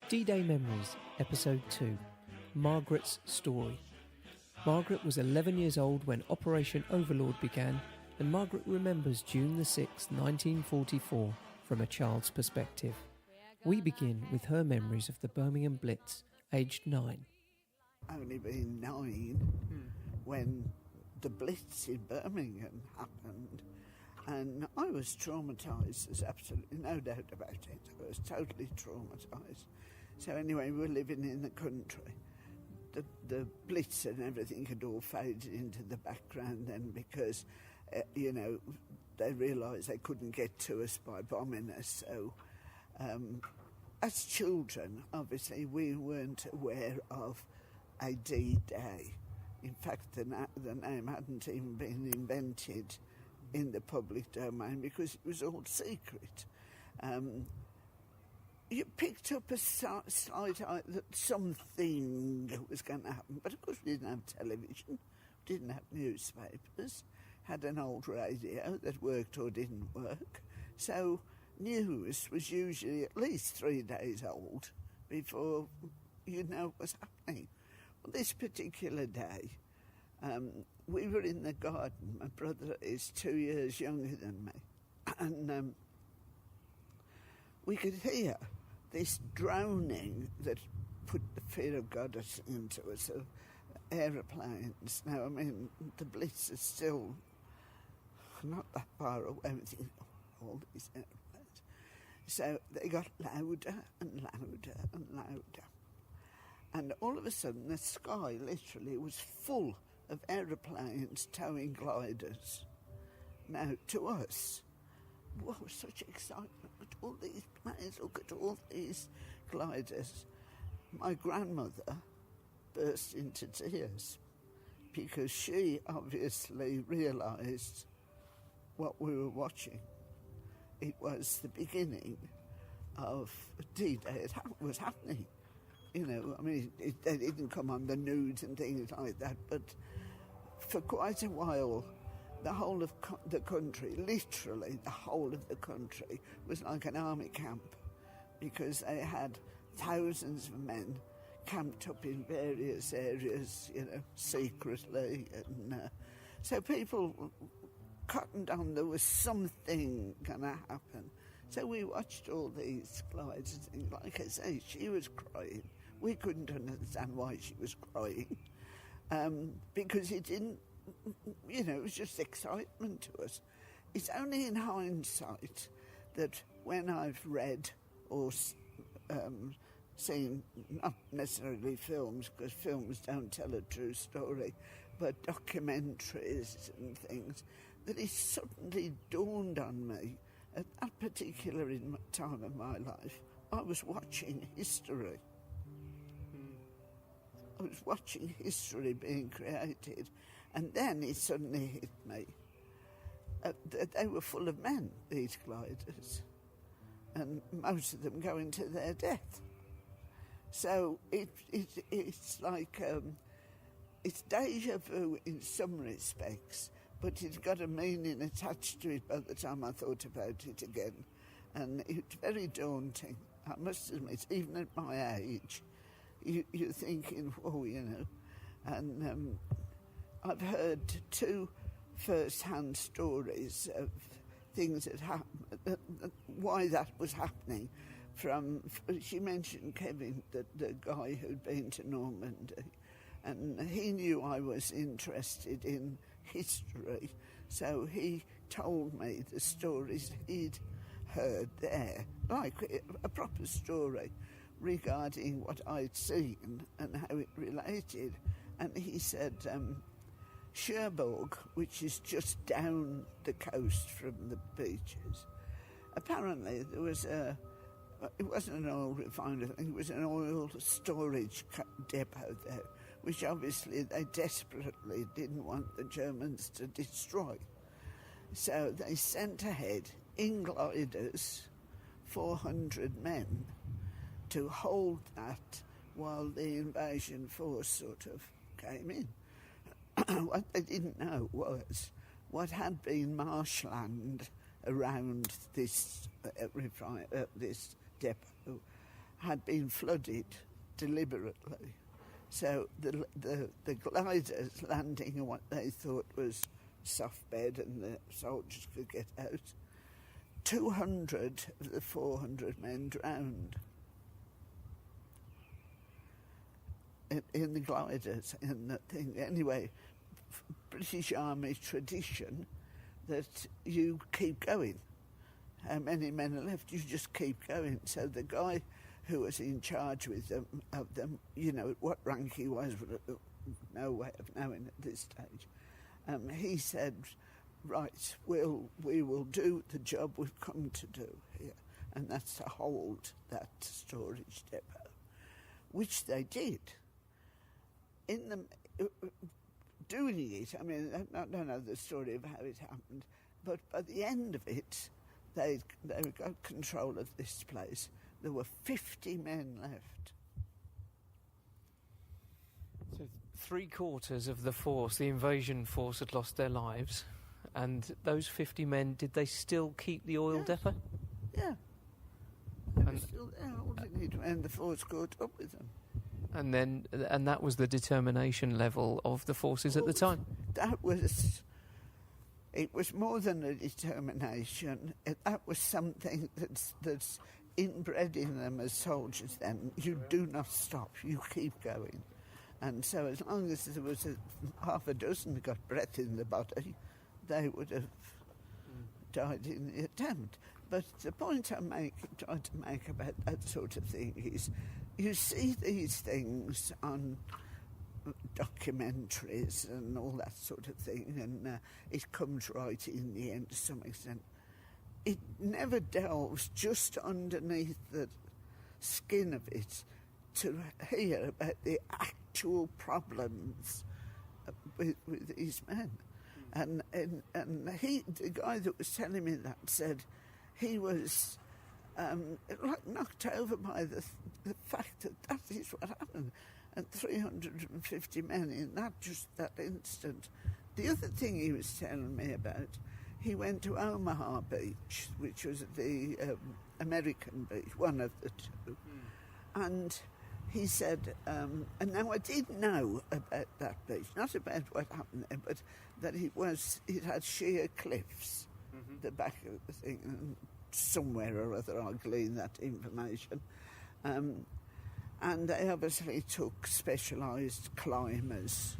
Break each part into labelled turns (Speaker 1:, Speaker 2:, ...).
Speaker 1: D-Day Memories, Episode 2, Margaret's Story. Margaret was 11 years old when Operation Overlord began, and Margaret remembers June the 6th, 1944, from a child's perspective. We begin with her memories of the Birmingham Blitz, aged 9.
Speaker 2: Only been 9 when the Blitz in Birmingham happened, and I was traumatised. There's absolutely no doubt about it. I was totally traumatised. So anyway, we were living in the country. The Blitz and everything had all faded into the background then because, they realised they couldn't get to us by bombing us. So as children, obviously, we weren't aware of a D-Day. In fact, the name hadn't even been invented in the public domain because it was all secret. You picked up a slight eye that something was going to happen, but of course we didn't have television, didn't have newspapers, had an old radio that worked or didn't work, so news was usually at least 3 days old before you know what was happening. Well, this particular day, we were in the garden. My brother is 2 years younger than me, and we could hear this droning that put the fear of God into us, of aeroplanes. Now, I mean, the Blitz is still not that far away with all these aeroplanes. So they got louder and louder and louder. And all of a sudden, the sky literally was full of aeroplanes towing gliders. Now, to us, wow, such excitement. Look at all these planes, look at all these gliders. My grandmother burst into tears because she obviously realised what we were watching. It was the beginning of D-Day. It was happening. They didn't come on the news and things like that, but for quite a while, the whole of the country, literally the whole of the country, was like an army camp because they had thousands of men camped up in various areas, secretly. And so people cottoned on there was something going to happen. So we watched all these glides and things. Like I say, she was crying. We couldn't understand why she was crying because it didn't, it was just excitement to us. It's only in hindsight that when I've read or seen, not necessarily films, because films don't tell a true story, but documentaries and things, that it suddenly dawned on me at that particular time of my life, I was watching history. I was watching history being created, and then it suddenly hit me that they were full of men, these gliders, and most of them going to their death. So it's like it's deja vu in some respects, but it's got a meaning attached to it by the time I thought about it again, and it's very daunting. I must admit, even at my age, you're thinking, and I've heard 2 first-hand stories of things that happened, why that was happening. She mentioned Kevin, the guy who'd been to Normandy, and he knew I was interested in history, so he told me the stories he'd heard there, like a proper story regarding what I'd seen and how it related. And he said Cherbourg, which is just down the coast from the beaches, apparently there was it wasn't an oil refinery, it was an oil storage depot there, which obviously they desperately didn't want the Germans to destroy. So they sent ahead in gliders 400 men to hold that while the invasion force sort of came in. What they didn't know was what had been marshland around this this depot had been flooded deliberately. So the gliders landing on what they thought was soft bed and the soldiers could get out. 200 of the 400 men drowned in the gliders, in the thing. Anyway, British Army tradition that you keep going. How many men are left? You just keep going. So the guy who was in charge of them, what rank he was, no way of knowing at this stage. He said, right, we will do the job we've come to do here, and that's to hold that storage depot, which they did. In the doing it, I mean, I don't know the story of how it happened, but by the end of it, they got control of this place. There were 50 men left.
Speaker 1: So 3/4 of the force, the invasion force, had lost their lives. And those 50 men, did they still keep the oil depot?
Speaker 2: Yeah. They were still there, holding it when the force caught up with them.
Speaker 1: And that was the determination level of the forces at the time?
Speaker 2: It was more than a determination. That was something that's inbred in them as soldiers then. You do not stop, you keep going. And so as long as there was half a dozen that got breath in the body, they would have died in the attempt. But the point I try to make about that sort of thing is, you see these things on documentaries and all that sort of thing, and it comes right in the end to some extent. It never delves just underneath the skin of it to hear about the actual problems with these men. And the guy that was telling me that said he was knocked over by the fact that is what happened, and 350 men in that instant. The other thing he was telling me about, he went to Omaha Beach, which was the American beach, one of the two, and he said, and now I did know about that beach, not about what happened there, but that it had sheer cliffs, the back of the thing, and somewhere or other I'll glean that information. And they obviously took specialised climbers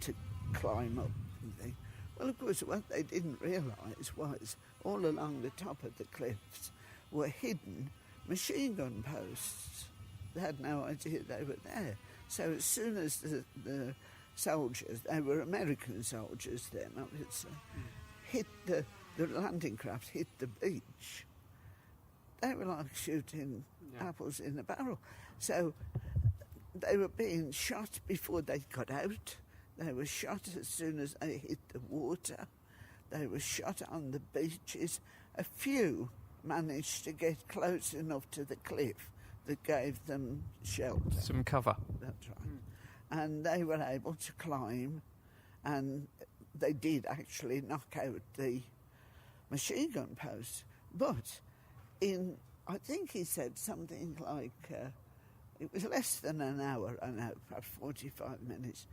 Speaker 2: to climb up and things. Well, of course, what they didn't realise was all along the top of the cliffs were hidden machine gun posts. They had no idea they were there. So as soon as the soldiers, they were American soldiers then, obviously, hit the landing craft, hit the beach, they were like shooting apples in a barrel. So they were being shot before they got out. They were shot as soon as they hit the water. They were shot on the beaches. A few managed to get close enough to the cliff that gave them shelter.
Speaker 1: Some cover.
Speaker 2: That's right. And they were able to climb, and they did actually knock out the machine gun posts. But I think he said something like, it was less than an hour, I know, perhaps 45 minutes,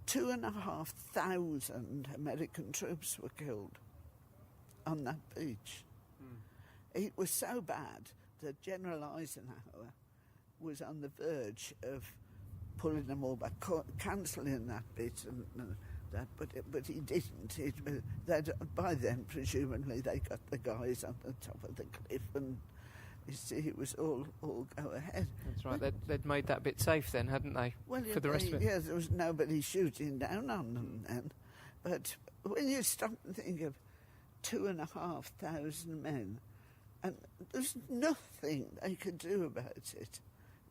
Speaker 2: 2,500 American troops were killed on that beach. It was so bad that General Eisenhower was on the verge of pulling them all back, cancelling that bit and that, but he didn't. By then, presumably, they got the guys on the top of the cliff, and you see, it was all go ahead.
Speaker 1: That's right. They'd made that bit safe then, hadn't they?
Speaker 2: Well,
Speaker 1: for the rest of it.
Speaker 2: Yes, there was nobody shooting down on them then. But when you stop and think of 2,500 men, and there's nothing they could do about it,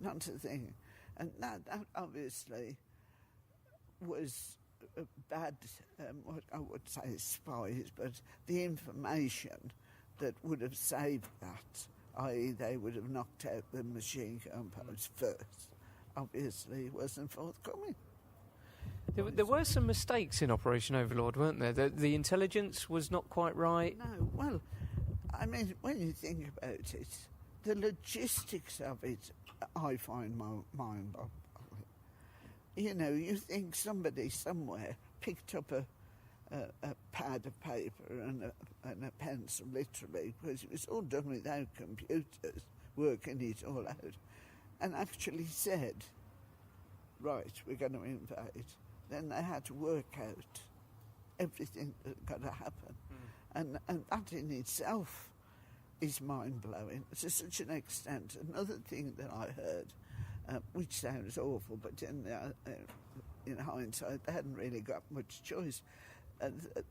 Speaker 2: not a thing. And that obviously was a bad, what I would say spies, but the information that would have saved that, i.e. they would have knocked out the machine gun posts first, obviously wasn't forthcoming.
Speaker 1: There were some mistakes in Operation Overlord, weren't there? The intelligence was not quite right.
Speaker 2: No, well, I mean, when you think about it, the logistics of it I find mind-boggling. You know, you think somebody somewhere picked up a pad of paper and a pencil, literally, because it was all done without computers, working it all out, and actually said, right, we're going to invade. Then they had to work out everything that got to happen. And that in itself is mind-blowing to such an extent. Another thing that I heard, which sounds awful, but in hindsight, they hadn't really got much choice.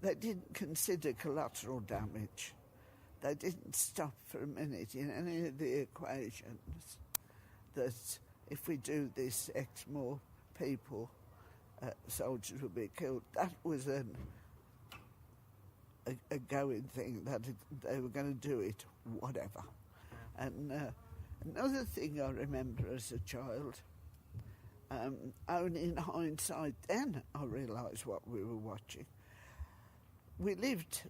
Speaker 2: They didn't consider collateral damage. They didn't stop for a minute in any of the equations that if we do this, X more people, soldiers will be killed. That was a going thing, that they were going to do it, whatever. And another thing I remember as a child, only in hindsight then I realised what we were watching. We lived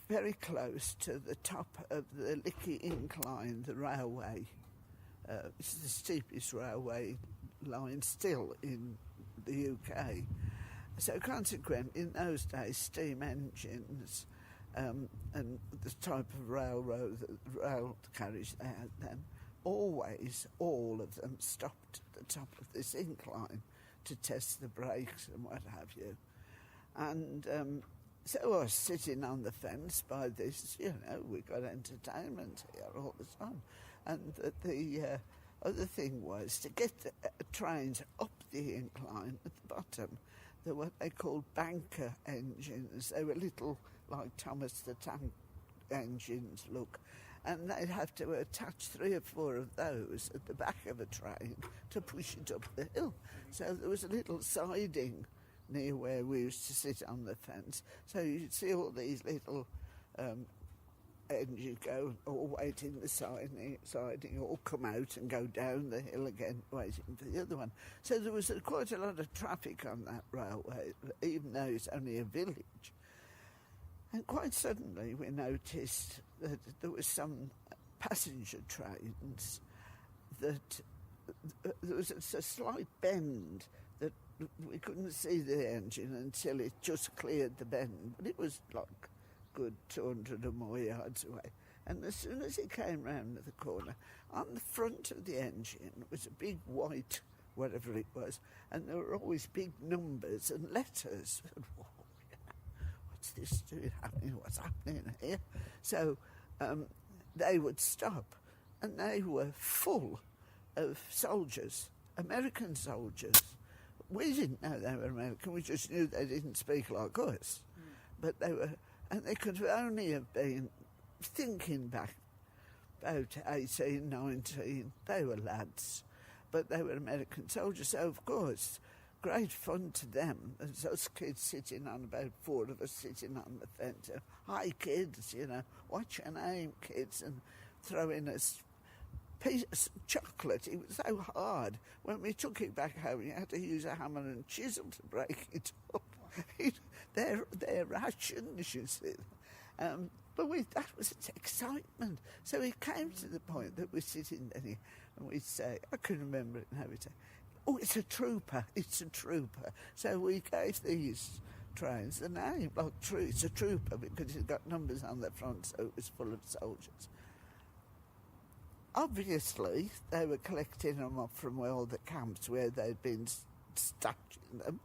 Speaker 2: very close to the top of the Lickey Incline, the railway. It's the steepest railway line still in the UK. So consequently, in those days, steam engines and the type of rail carriage they had then, always, all of them stopped at the top of this incline to test the brakes and what have you. And so I was sitting on the fence by this, you know, we got entertainment here all the time. And the other thing was to get the trains up the incline at the bottom. There were what they called banker engines. They were little, like Thomas the Tank engines look. And they'd have to attach 3 or 4 of those at the back of a train to push it up the hill. So there was a little siding near where we used to sit on the fence. So you'd see all these little engines go, all waiting the siding, all come out and go down the hill again, waiting for the other one. So there was quite a lot of traffic on that railway, even though it's only a village. And quite suddenly we noticed that there was some passenger trains that there was a slight bend that we couldn't see the engine until it just cleared the bend, but it was like good 200 or more yards away. And as soon as it came round the corner, on the front of the engine was a big white, whatever it was, and there were always big numbers and letters. What's this doing happening? What's happening here? So they would stop, and they were full of soldiers, American soldiers. We didn't know they were American, we just knew they didn't speak like us. But they were, and they could only have been, thinking back, about 18, 19, they were lads, but they were American soldiers, so of course, great fun to them, as us kids sitting on, about 4 of us sitting on the fence. Hi kids, you know, what's your name, kids? And throwing us piece of chocolate. It was so hard. When we took it back home, you had to use a hammer and chisel to break it up. They're rations, you see. But that was excitement. So it came to the point that we're sitting there and we'd say, I can remember it now, we'd say, oh, it's a trooper, it's a trooper. So we gave these trains the name, like it's a trooper, because it got numbers on the front, so it was full of soldiers. Obviously, they were collecting them up from all the camps where they'd been stashing them,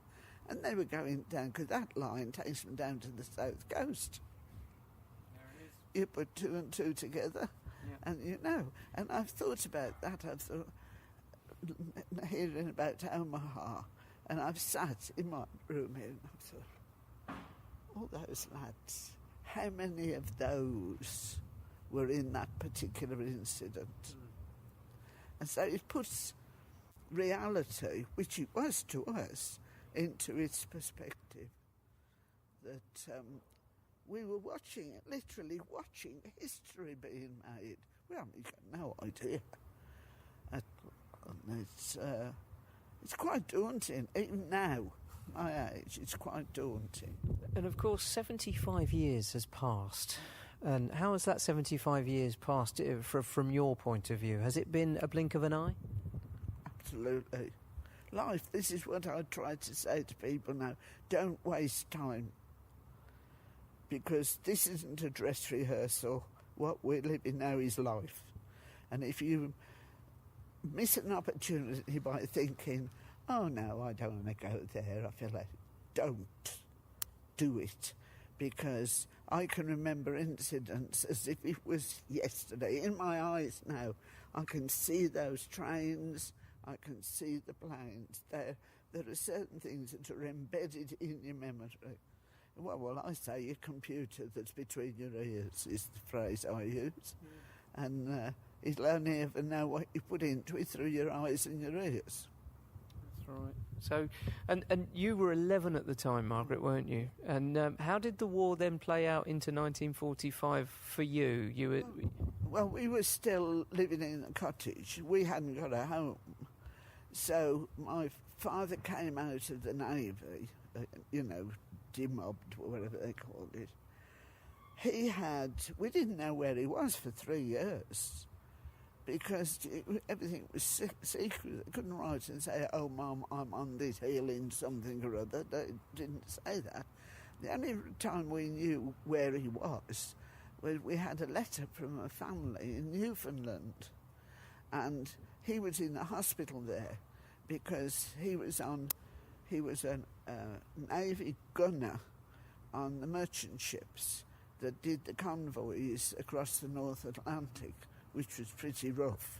Speaker 2: and they were going down, because that line takes them down to the south coast.
Speaker 3: There it is.
Speaker 2: You put 2 and 2 together, and you know. And I've thought about that. I've thought, hearing about Omaha, and I've sat in my room here, and I've thought, all those lads, how many of those were in that particular incident? And so it puts reality, which it was to us, into its perspective. That we were watching it, literally watching history being made. We haven't got no idea. And it's quite daunting, even now, my age, it's quite daunting.
Speaker 1: And of course, 75 years has passed. And how has that 75 years passed from your point of view? Has it been a blink of an eye?
Speaker 2: absolutely. Life, this is what I try to say to people now. Don't waste time. Because this isn't a dress rehearsal. What we're living now is life. And if you miss an opportunity by thinking, oh no, I don't want to go there, I feel like, don't do it. Because I can remember incidents as if it was yesterday. In my eyes now, I can see those trains, I can see the planes. There are certain things that are embedded in your memory. Well, I say your computer that's between your ears is the phrase I use. And it'll only ever know what you put into it through your eyes and your ears.
Speaker 1: That's right. So, and you were 11 at the time, Margaret, weren't you? And how did the war then play out into 1945 for you?
Speaker 2: Well, we were still living in a cottage. We hadn't got a home. So my father came out of the Navy, demobbed, or whatever they called it. We didn't know where he was for 3 years. Because everything was secret. They couldn't write and say, oh, Mum, I'm on this hill in something or other. They didn't say that. The only time we knew where he was we had a letter from a family in Newfoundland. And he was in the hospital there because he was a Navy gunner on the merchant ships that did the convoys across the North Atlantic, which was pretty rough,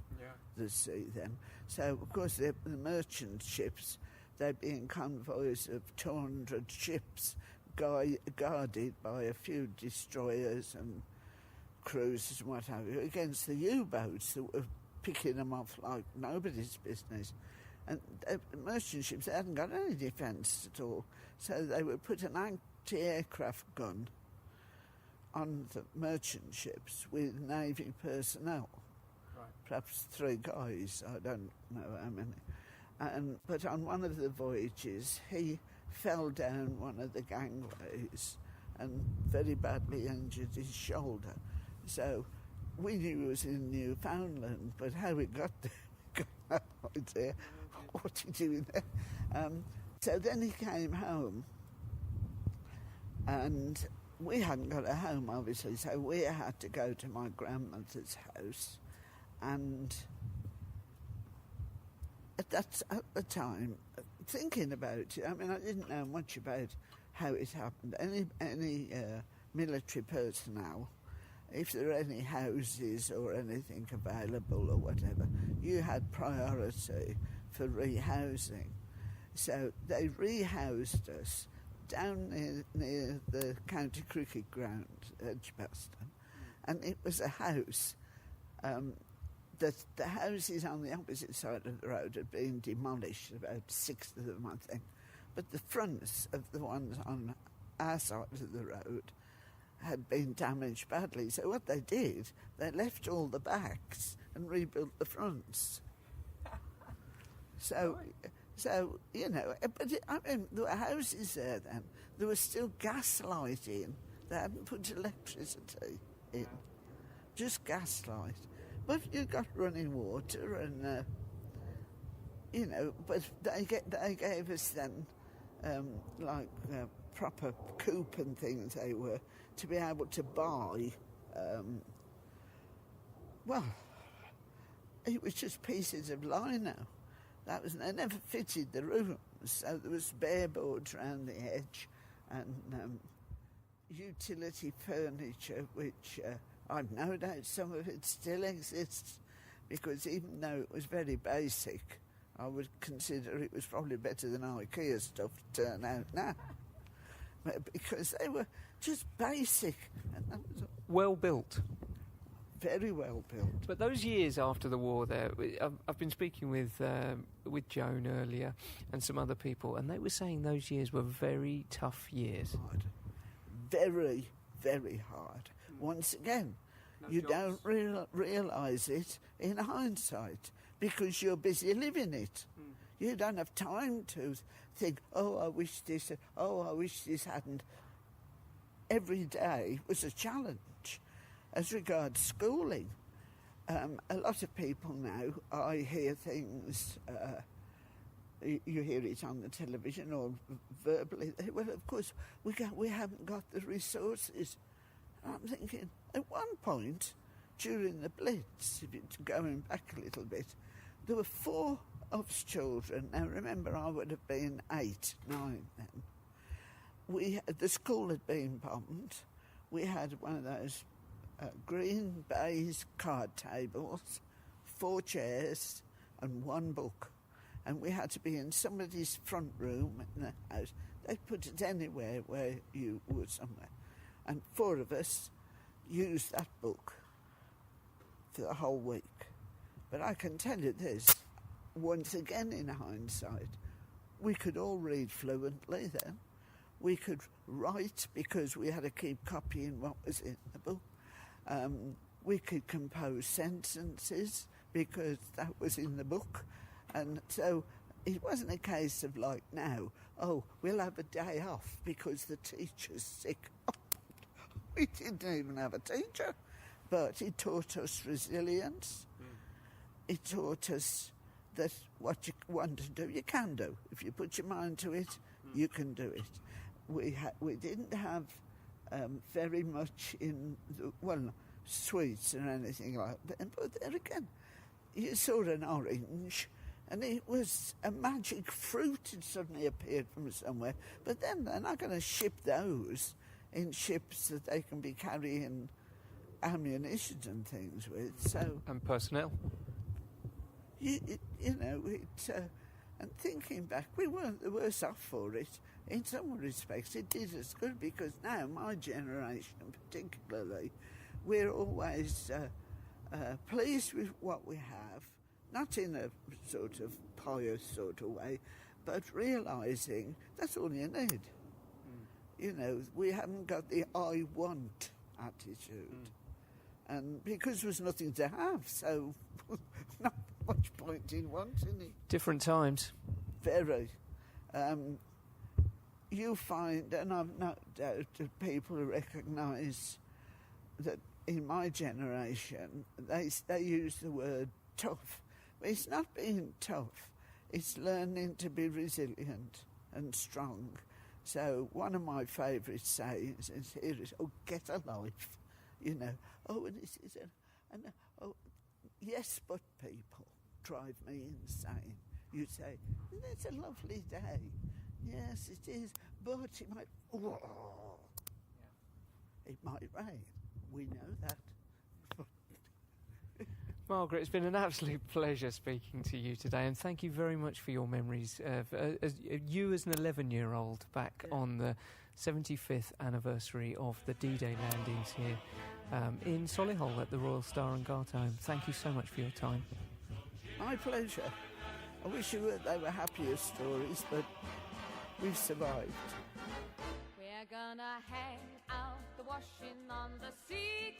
Speaker 2: the sea then. So, of course, the merchant ships, they'd be in convoys of 200 ships guarded by a few destroyers and cruisers and what have you, against the U-boats that were picking them off like nobody's business. And the merchant ships, they hadn't got any defence at all, so they would put an anti-aircraft gun on the merchant ships with Navy personnel. Right. Perhaps 3 guys, I don't know how many. But on one of the voyages, he fell down one of the gangways and very badly injured his shoulder. So we knew he was in Newfoundland, but how we got there, we got no idea what he doing there. So then he came home, and we hadn't got a home, obviously, so we had to go to my grandmother's house. And at the time, thinking about it, I mean, I didn't know much about how it happened. Any military personnel, if there were any houses or anything available or whatever, you had priority for rehousing. So they rehoused us down near the county cricket ground, Edgbaston, and it was a house. The houses on the opposite side of the road had been demolished, about 6 of them, I think, but the fronts of the ones on our side of the road had been damaged badly. So what they did, they left all the backs and rebuilt the fronts. So, but I mean, there were houses there then. There was still gas lighting. They hadn't put electricity in, just gas light. But you got running water and, but they gave us then, proper coupon things they were, to be able to buy, it was just pieces of lino. They never fitted the rooms, so there was bare boards around the edge and utility furniture, which I've no doubt some of it still exists, because even though it was very basic, I would consider it was probably better than IKEA stuff to turn out now. Because they were just basic. And
Speaker 1: well built.
Speaker 2: Very well built.
Speaker 1: But those years after the war there, I've been speaking with Joan earlier and some other people, and they were saying those years were very tough years.
Speaker 2: Hard. Very, very hard. Once again, you don't realise it in hindsight because you're busy living it. You don't have time to think, oh, I wish this hadn't. Every day was a challenge. As regards schooling, A lot of people now, I hear things, you hear it on the television or verbally. Well, of course, we haven't got the resources. I'm thinking, at one point, during the Blitz, if it's going back a little bit, there were 4 of us children. Now, remember, I would have been 8, 9 then. The school had been bombed. We had one of those green baize card tables, 4 chairs and 1 book. And we had to be in somebody's front room in the house. They put it anywhere where you were somewhere. And 4 of us used that book for the whole week. But I can tell you this, once again in hindsight, we could all read fluently then. We could write because we had to keep copying what was in the book. We could compose sentences because that was in the book. And so it wasn't a case of like now, oh, we'll have a day off because the teacher's sick. We didn't even have a teacher. But it taught us resilience. It taught us that what you want to do, you can do. If you put your mind to it, you can do it. We didn't have very much in sweets or anything like that. But there again, you saw an orange, and it was a magic fruit. It suddenly appeared from somewhere. But then they're not going to ship those in ships that they can be carrying ammunition and things with. So
Speaker 1: and personnel.
Speaker 2: And thinking back, we weren't the worse off for it. In some respects, it did us good because now, my generation particularly, we're always pleased with what we have, not in a sort of pious sort of way, but realising that's all you need. You know, we haven't got the I want attitude. And because there was nothing to have, so not much point in wanting it.
Speaker 1: Different times.
Speaker 2: Very. You find, and I've no doubt that people recognise that in my generation, they use the word tough. But it's not being tough, it's learning to be resilient and strong. So one of my favourite sayings is here is, oh, get a life. You know, oh, this is yes, but people drive me insane. You say, it's a lovely day. Yes, it is, but it might, it might rain. We know that.
Speaker 1: Margaret, it's been an absolute pleasure speaking to you today, and thank you very much for your memories of you as an 11-year-old back on the 75th anniversary of the D-Day landings here in Solihull at the Royal Star and Garter home. Thank you so much for your time.
Speaker 2: My pleasure. I wish they were happier stories, but we've survived.
Speaker 4: We're gonna hang out the washing on the sea